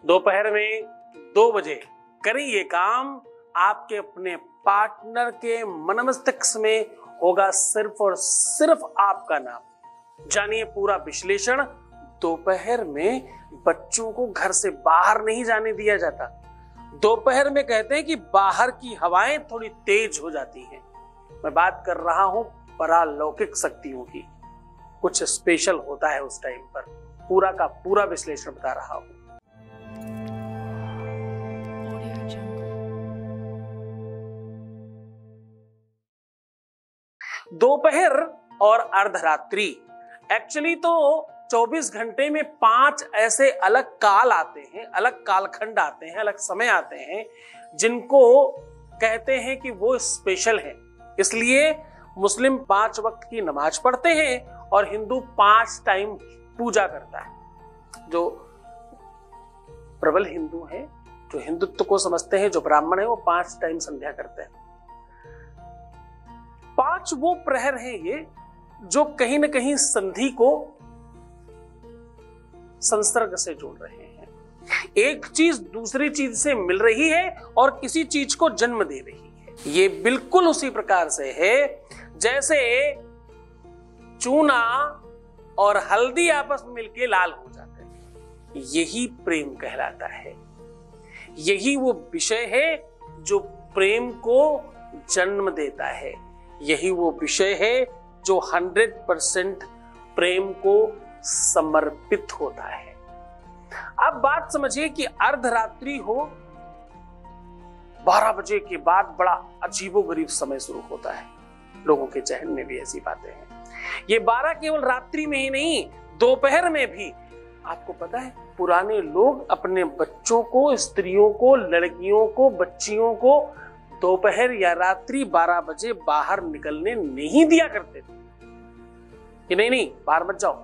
दोपहर में 2 बजे करें ये काम, आपके अपने पार्टनर के मन मस्तिष्क में होगा सिर्फ और सिर्फ आपका नाम। जानिए पूरा विश्लेषण। दोपहर में बच्चों को घर से बाहर नहीं जाने दिया जाता। दोपहर में कहते हैं कि बाहर की हवाएं थोड़ी तेज हो जाती हैं। मैं बात कर रहा हूं परालौकिक शक्तियों की। कुछ स्पेशल होता है उस टाइम पर। पूरा का पूरा विश्लेषण बता रहा हूं। दोपहर और अर्धरात्रि, एक्चुअली तो 24 घंटे में 5 ऐसे अलग काल आते हैं, अलग कालखंड आते हैं, अलग समय आते हैं, जिनको कहते हैं कि वो स्पेशल हैं। इसलिए मुस्लिम 5 वक्त की नमाज पढ़ते हैं और हिंदू 5 टाइम पूजा करता है। जो प्रबल हिंदू हैं, जो हिंदुत्व को समझते हैं, जो ब्राह्मण है, वो 5 टाइम संध्या करते हैं। 5 वो प्रहर हैं ये जो कहीं ना कहीं संधि को संसर्ग से जोड़ रहे हैं। एक चीज दूसरी चीज से मिल रही है और किसी चीज को जन्म दे रही है। ये बिल्कुल उसी प्रकार से है जैसे चूना और हल्दी आपस में मिलके लाल हो जाते हैं। यही प्रेम कहलाता है। यही वो विषय है जो प्रेम को जन्म देता है। यही वो विषय है जो 100% प्रेम को समर्पित होता है। अब बात समझिए कि अर्धरात्रि हो, 12 बजे के बाद बड़ा अजीबोगरीब समय शुरू होता है। लोगों के जहन में भी ऐसी बातें हैं। ये 12 केवल रात्रि में ही नहीं, दोपहर में भी। आपको पता है पुराने लोग अपने बच्चों को, स्त्रियों को, लड़कियों को, बच्चियों को दोपहर या रात्रि 12 बजे बाहर निकलने नहीं दिया करते थे कि नहीं बाहर मत जाओ,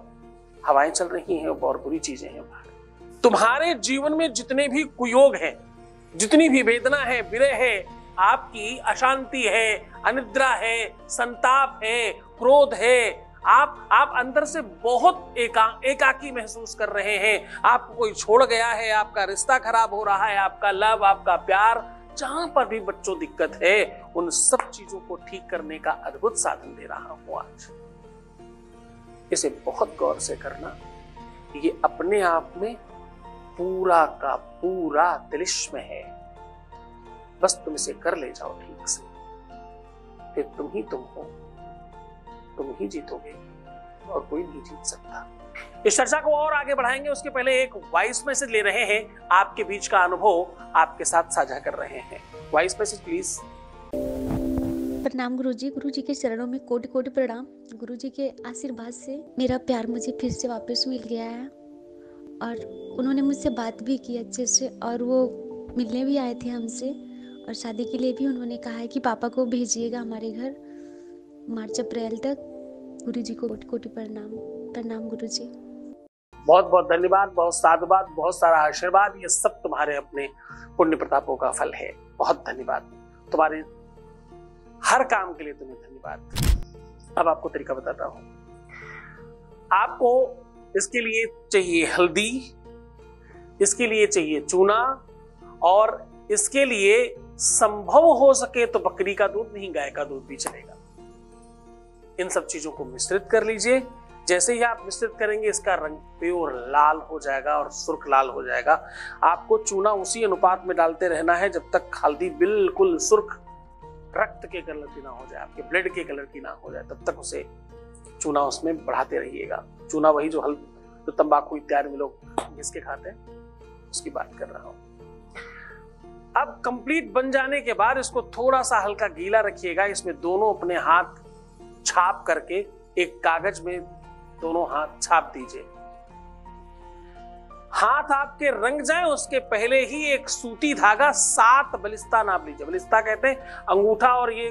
हवाएं चल रही हैं और बुरी चीजें हैं बाहर। तुम्हारे जीवन में जितने भी कुयोग हैं, जितनी भी वेदना है, विरह है, आपकी अशांति है, अनिद्रा है, संताप है, क्रोध है, आप अंदर से बहुत एकाकी महसूस कर रहे हैं। आपको कोई छोड़ गया है, आपका रिश्ता खराब हो रहा है, आपका लव, आपका प्यार, जहां पर भी बच्चों दिक्कत है, उन सब चीजों को ठीक करने का अद्भुत साधन दे रहा हूं आज। इसे बहुत गौर से करना। ये अपने आप में पूरा का पूरा तिलिस्म है। बस तुम इसे कर ले जाओ ठीक से, फिर तुम ही तुम हो, तुम ही जीतोगे और कोई नहीं जीत सकता। इस चर्चा को और आगे बढ़ाएंगे, उसके पहले एक वॉइस मैसेज ले रहे हैं। आपके बीच का अनुभव आपके साथ साझा कर रहे हैं। Voice message please. प्रणाम गुरुजी। गुरुजी के चरणों में कोटि कोटि प्रणाम। गुरुजी के आशीर्वाद से मेरा प्यार मुझे फिर से वापस मिल गया है और उन्होंने मुझसे बात भी की अच्छे से और वो मिलने भी आए थे हमसे और शादी के लिए भी उन्होंने कहा है कि पापा को भेजिएगा हमारे घर मार्च अप्रैल तक। गुरुजी को कोटि कोटि प्रणाम। प्रणाम गुरुजी। बहुत बहुत धन्यवाद, बहुत साधुवाद, बहुत सारा आशीर्वाद। ये सब तुम्हारे अपने पुण्य प्रतापों का फल है। बहुत धन्यवाद तुम्हारे हर काम के लिए, तुम्हें धन्यवाद। अब आपको तरीका बताता हूं। आपको इसके लिए चाहिए हल्दी, इसके लिए चाहिए चूना और इसके लिए संभव हो सके तो बकरी का दूध, नहीं गाय का दूध भी चलेगा। इन सब चीजों को मिश्रित कर लीजिए। जैसे ही आप मिश्रित करेंगे इसका रंग प्योर लाल हो जाएगा और सुर्ख लाल हो जाएगा। आपको चूना उसी अनुपात में डालते रहना है जब तक हल्दी बिल्कुल सुर्ख रक्त के कलर की ना हो जाए, आपके ब्लड के कलर की ना हो जाए, तब तक उसे चूना उसमें बढ़ाते रहिएगा। चूना वही जो तंबाकू इत्यादि में लोग घिसके खाते हैं, उसकी बात कर रहा हूं। अब कंप्लीट बन जाने के बाद इसको थोड़ा सा हल्का गीला रखिएगा। इसमें दोनों अपने हाथ छाप करके एक कागज में दोनों हाथ छाप दीजिए। हाथ आपके रंग जाए उसके पहले ही एक सूती धागा 7 बलिस्ता नाप लीजिए। बलिस्ता कहते हैं अंगूठा और ये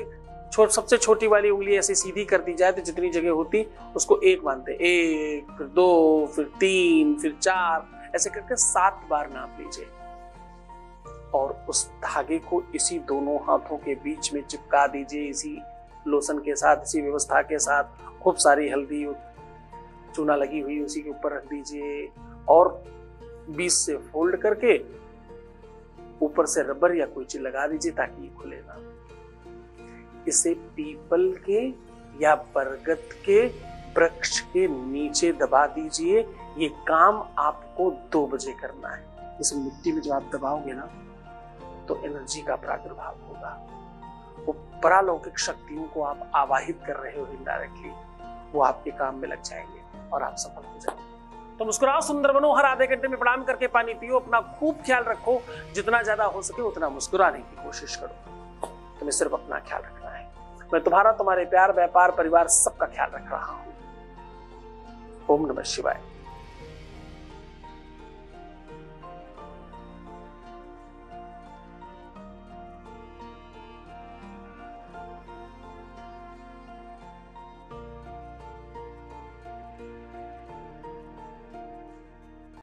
सबसे छोटी वाली उंगली ऐसे सीधी कर दी जाए तो जितनी जगह होती उसको 1 मानते। 1, फिर 2, फिर 3, फिर 4, ऐसे करके 7 बार नाप लीजिए और उस धागे को इसी दोनों हाथों के बीच में चिपका दीजिए। इसी लोशन के साथ, इसी व्यवस्था के साथ खूब सारी हल्दी चूना लगी हुई उसी के ऊपर रख दीजिए और बीच से फोल्ड करके ऊपर से रबर या कोई चीज लगा दीजिए ताकि ये खुले ना। इसे पीपल के या बरगद के वृक्ष के नीचे दबा दीजिए। ये काम आपको 2 बजे करना है। इस मिट्टी में जो आप दबाओगे ना तो एनर्जी का प्रादुर्भाव होगा। वो परालौकिक शक्तियों को आप आवाहित कर रहे हो इनडायरेक्टली, वो आपके काम में लग जाएंगे और आप सफल हो जाएंगे। तो मुस्कुराओ, सुंदर बनो, हर आधे घंटे में प्रणाम करके पानी पियो, अपना खूब ख्याल रखो, जितना ज्यादा हो सके उतना मुस्कुराने की कोशिश करो। तुम्हें सिर्फ अपना ख्याल रखना है। मैं तुम्हारा, तुम्हारे प्यार, व्यापार, परिवार सबका ख्याल रख रहा हूं। ओम नमः शिवाय।